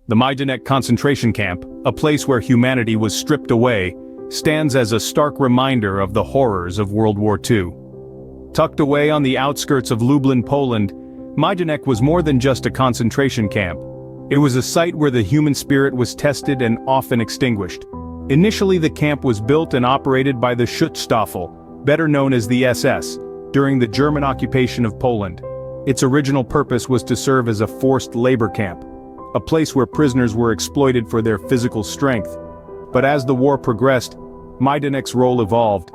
The Majdanek concentration camp, a place where humanity was stripped away, stands as a stark reminder of the horrors of World War II. Tucked away on the outskirts of Lublin, Poland, Majdanek was more than just a concentration camp. It was a site where the human spirit was tested and often extinguished. Initially, the camp was built and operated by the Schutzstaffel, better known as the SS, during the German occupation of Poland. Its original purpose was to serve as a forced labor camp, a place where prisoners were exploited for their physical strength. But as the war progressed, Majdanek's role evolved.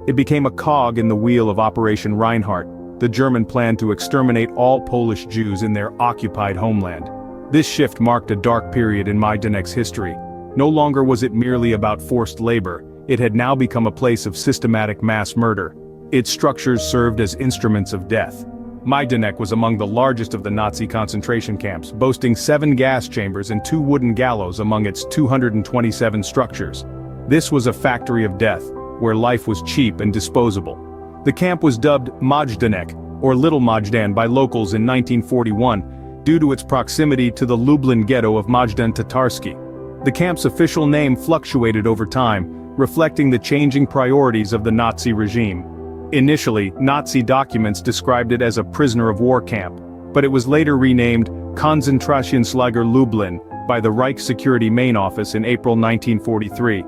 It became a cog in the wheel of Operation Reinhardt, the German plan to exterminate all Polish Jews in their occupied homeland. This shift marked a dark period in Majdanek's history. No longer was it merely about forced labor, it had now become a place of systematic mass murder. Its structures served as instruments of death. Majdanek was among the largest of the Nazi concentration camps, boasting 7 gas chambers and 2 wooden gallows among its 227 structures. This was a factory of death, where life was cheap and disposable. The camp was dubbed Majdanek, or Little Majdan by locals in 1941, due to its proximity to the Lublin ghetto of Majdan Tatarsky. The camp's official name fluctuated over time, reflecting the changing priorities of the Nazi regime. Initially, Nazi documents described it as a prisoner of war camp, but it was later renamed Konzentrationslager Lublin by the Reich Security Main Office in April 1943.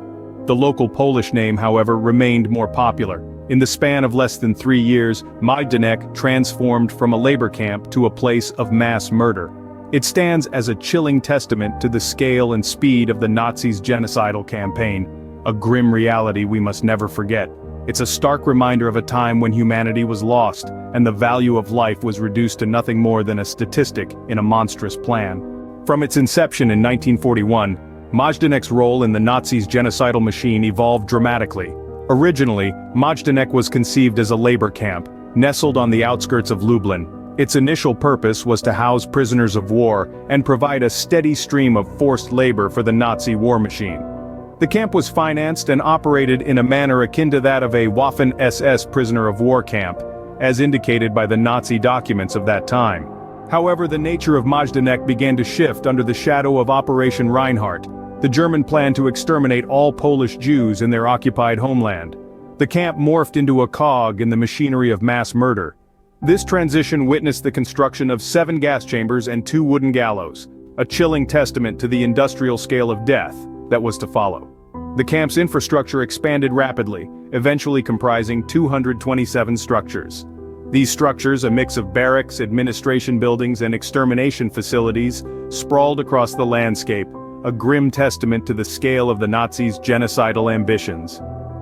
The local Polish name, however, remained more popular. In the span of less than 3 years, Majdanek transformed from a labor camp to a place of mass murder. It stands as a chilling testament to the scale and speed of the Nazis' genocidal campaign, a grim reality we must never forget. It's a stark reminder of a time when humanity was lost, and the value of life was reduced to nothing more than a statistic in a monstrous plan. From its inception in 1941, Majdanek's role in the Nazis' genocidal machine evolved dramatically. Originally, Majdanek was conceived as a labor camp, nestled on the outskirts of Lublin. Its initial purpose was to house prisoners of war and provide a steady stream of forced labor for the Nazi war machine. The camp was financed and operated in a manner akin to that of a Waffen-SS prisoner of war camp, as indicated by the Nazi documents of that time. However, the nature of Majdanek began to shift under the shadow of Operation Reinhardt, the German plan to exterminate all Polish Jews in their occupied homeland. The camp morphed into a cog in the machinery of mass murder. This transition witnessed the construction of 7 gas chambers and 2 wooden gallows, a chilling testament to the industrial scale of death that was to follow. The camp's infrastructure expanded rapidly, eventually comprising 227 structures. These structures, a mix of barracks, administration buildings, and extermination facilities, sprawled across the landscape, a grim testament to the scale of the Nazis' genocidal ambitions.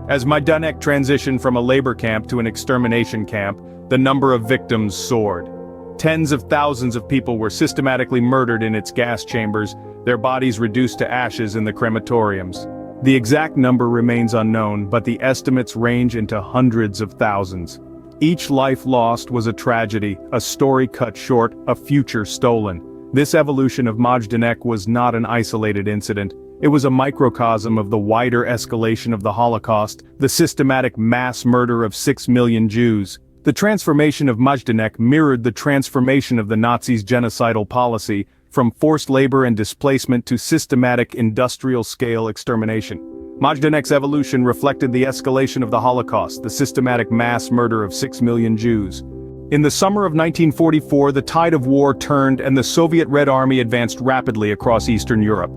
As Majdanek transitioned from a labor camp to an extermination camp, the number of victims soared. Tens of thousands of people were systematically murdered in its gas chambers, their bodies reduced to ashes in the crematoriums. The exact number remains unknown, but the estimates range into hundreds of thousands. Each life lost was a tragedy, a story cut short, a future stolen. This evolution of Majdanek was not an isolated incident. It was a microcosm of the wider escalation of the Holocaust, the systematic mass murder of 6 million Jews. The transformation of Majdanek mirrored the transformation of the Nazis' genocidal policy, from forced labor and displacement to systematic industrial-scale extermination. Majdanek's evolution reflected the escalation of the Holocaust, the systematic mass murder of 6 million Jews. In the summer of 1944, the tide of war turned and the Soviet Red Army advanced rapidly across Eastern Europe.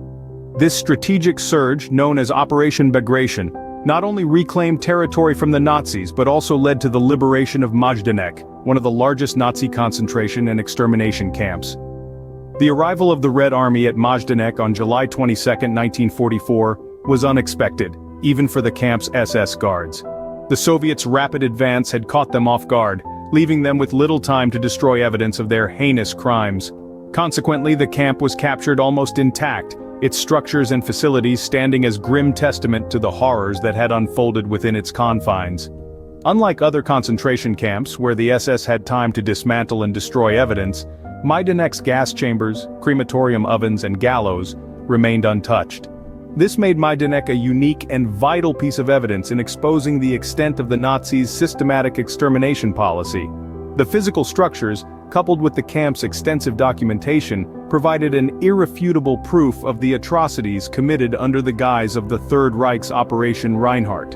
This strategic surge, known as Operation Bagration, not only reclaimed territory from the Nazis but also led to the liberation of Majdanek, one of the largest Nazi concentration and extermination camps. The arrival of the Red Army at Majdanek on July 22, 1944, was unexpected, even for the camp's SS guards. The Soviets' rapid advance had caught them off guard, leaving them with little time to destroy evidence of their heinous crimes. Consequently, the camp was captured almost intact, its structures and facilities standing as grim testament to the horrors that had unfolded within its confines. Unlike other concentration camps, where the SS had time to dismantle and destroy evidence, Majdanek's gas chambers, crematorium ovens, and gallows remained untouched. This made Majdanek a unique and vital piece of evidence in exposing the extent of the Nazis' systematic extermination policy. The physical structures, coupled with the camp's extensive documentation, provided an irrefutable proof of the atrocities committed under the guise of the Third Reich's Operation Reinhardt.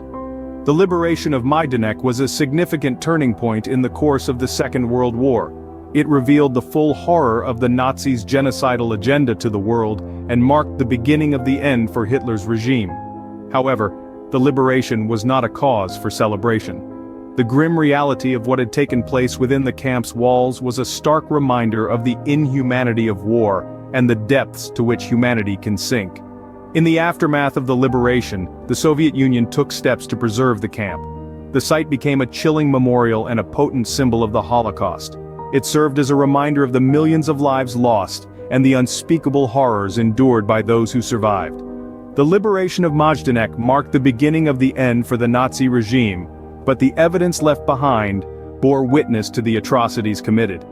The liberation of Majdanek was a significant turning point in the course of the Second World War. It revealed the full horror of the Nazis' genocidal agenda to the world and marked the beginning of the end for Hitler's regime. However, the liberation was not a cause for celebration. The grim reality of what had taken place within the camp's walls was a stark reminder of the inhumanity of war and the depths to which humanity can sink. In the aftermath of the liberation, the Soviet Union took steps to preserve the camp. The site became a chilling memorial and a potent symbol of the Holocaust. It served as a reminder of the millions of lives lost and the unspeakable horrors endured by those who survived. The liberation of Majdanek marked the beginning of the end for the Nazi regime, but the evidence left behind bore witness to the atrocities committed.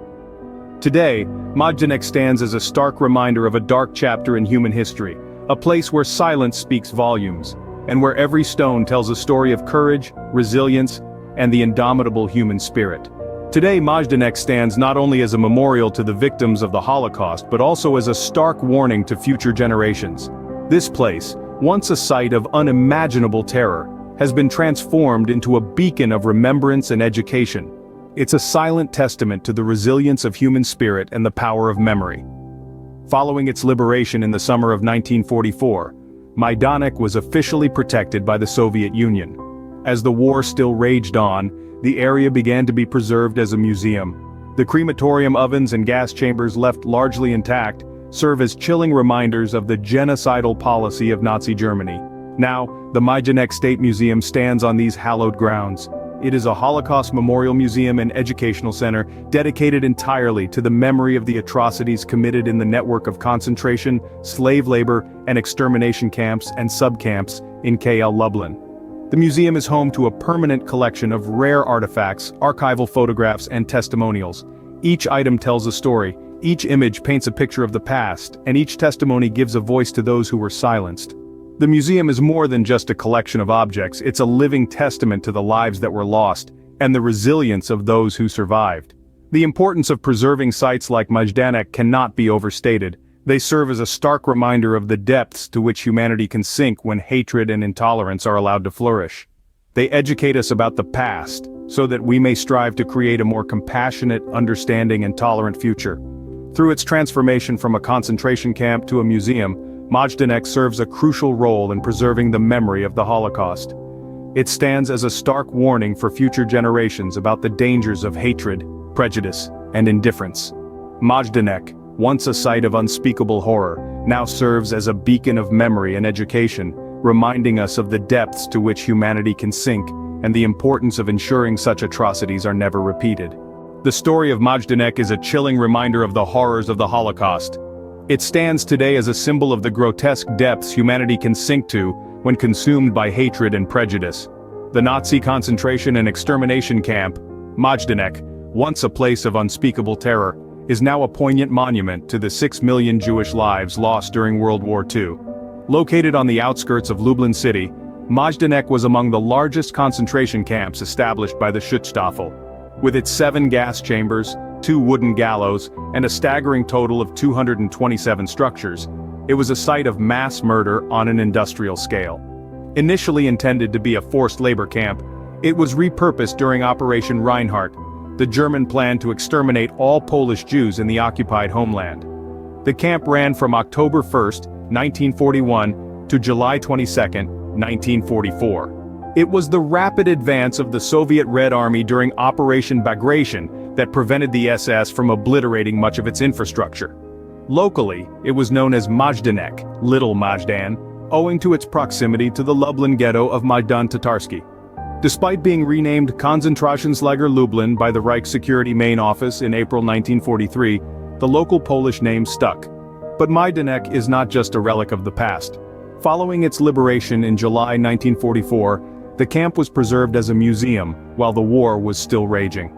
Today, Majdanek stands as a stark reminder of a dark chapter in human history, a place where silence speaks volumes, and where every stone tells a story of courage, resilience, and the indomitable human spirit. Today, Majdanek stands not only as a memorial to the victims of the Holocaust but also as a stark warning to future generations. This place, once a site of unimaginable terror, has been transformed into a beacon of remembrance and education. It's a silent testament to the resilience of human spirit and the power of memory. Following its liberation in the summer of 1944, Majdanek was officially protected by the Soviet Union. As the war still raged on, the area began to be preserved as a museum. The crematorium ovens and gas chambers, left largely intact, serve as chilling reminders of the genocidal policy of Nazi Germany. Now, the Majdanek State Museum stands on these hallowed grounds. It is a Holocaust memorial museum and educational center dedicated entirely to the memory of the atrocities committed in the network of concentration, slave labor, and extermination camps and subcamps in Lublin. The museum is home to a permanent collection of rare artifacts, archival photographs, and testimonials. Each item tells a story, each image paints a picture of the past, and each testimony gives a voice to those who were silenced. The museum is more than just a collection of objects, it's a living testament to the lives that were lost, and the resilience of those who survived. The importance of preserving sites like Majdanek cannot be overstated. They serve as a stark reminder of the depths to which humanity can sink when hatred and intolerance are allowed to flourish. They educate us about the past, so that we may strive to create a more compassionate, understanding, and tolerant future. Through its transformation from a concentration camp to a museum, Majdanek serves a crucial role in preserving the memory of the Holocaust. It stands as a stark warning for future generations about the dangers of hatred, prejudice, and indifference. Majdanek, once a site of unspeakable horror, now serves as a beacon of memory and education, reminding us of the depths to which humanity can sink and the importance of ensuring such atrocities are never repeated. The story of Majdanek is a chilling reminder of the horrors of the Holocaust. It stands today as a symbol of the grotesque depths humanity can sink to when consumed by hatred and prejudice. The Nazi concentration and extermination camp, Majdanek, once a place of unspeakable terror, is now a poignant monument to the 6 million Jewish lives lost during World War II. Located on the outskirts of Lublin city, Majdanek was among the largest concentration camps established by the Schutzstaffel. With its 7 gas chambers, 2 wooden gallows, and a staggering total of 227 structures, it was a site of mass murder on an industrial scale. Initially intended to be a forced labor camp, it was repurposed during Operation Reinhardt, the German plan to exterminate all Polish Jews in the occupied homeland. The camp ran from October 1, 1941 to July 22, 1944. It was the rapid advance of the Soviet Red Army during Operation Bagration that prevented the SS from obliterating much of its infrastructure. Locally, it was known as Majdanek, Little Majdan, owing to its proximity to the Lublin ghetto of Majdan Tatarsky. Despite being renamed Konzentrationslager Lublin by the Reich Security Main Office in April 1943, the local Polish name stuck. But Majdanek is not just a relic of the past. Following its liberation in July 1944, the camp was preserved as a museum while the war was still raging.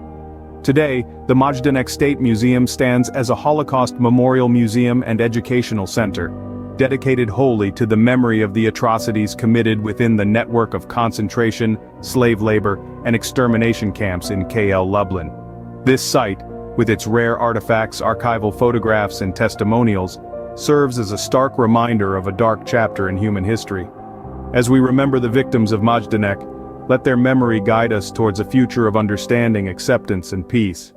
Today, the Majdanek State Museum stands as a Holocaust memorial museum and educational center, dedicated wholly to the memory of the atrocities committed within the network of concentration, slave labor, and extermination camps in Lublin. This site, with its rare artifacts, archival photographs, and testimonials, serves as a stark reminder of a dark chapter in human history. As we remember the victims of Majdanek, let their memory guide us towards a future of understanding, acceptance, and peace.